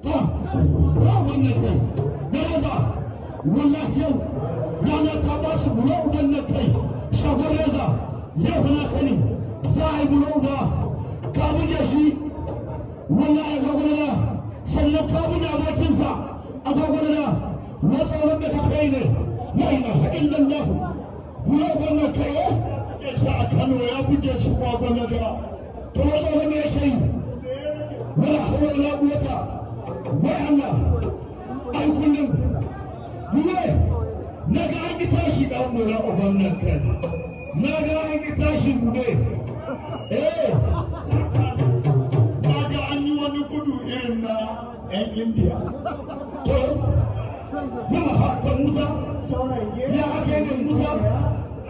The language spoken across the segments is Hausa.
wannan kai na yaza wallahi yau rana ta ba shi bulo wannan kai shagon yaza yau na sani za a yi bulo ba ka buge shi wallahi gwagwarana sannan ka buge abokinsa a gwagwarana na tsoron da ka kai ne la ilaha illallah bulo wannan kai ya sa a Kano ya buge shi gwagwarana to tsoron ne ya kai wala hawla wala quwwata wai Allah ai kullum ne naga an yi tashi da mura uban nan kai naga an yi tashi gude naga an yi wani gudu irin na yan India to zama haka Musa ya ake ne Musa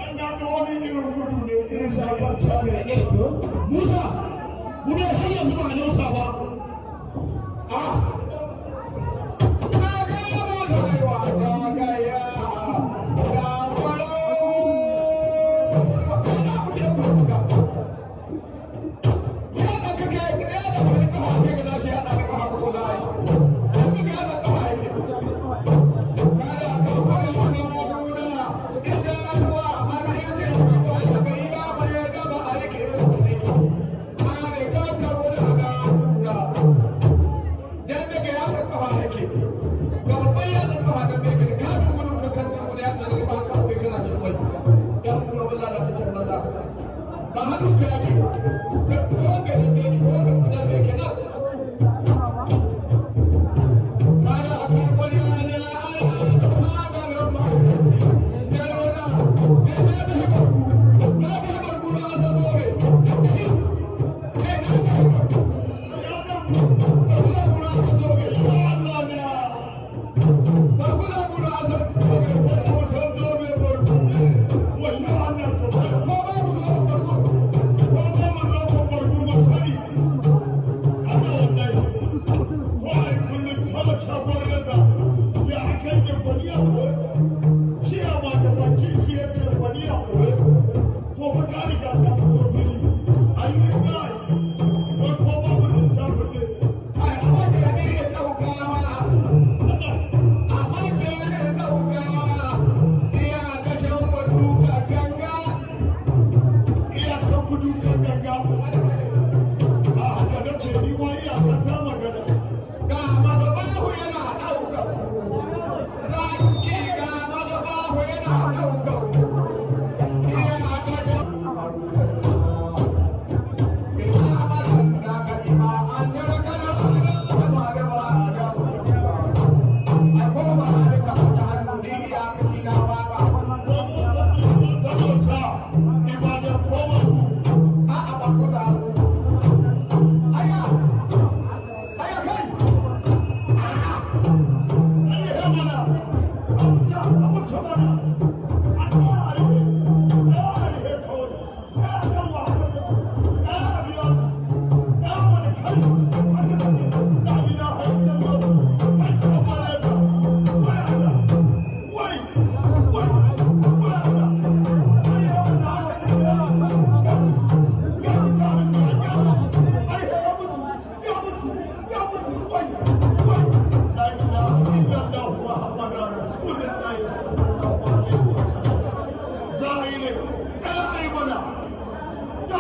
an ga wani irin gudu ne irin sa ya Musa mune har yanzu ba a nausa ba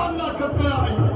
Allah ka tsaya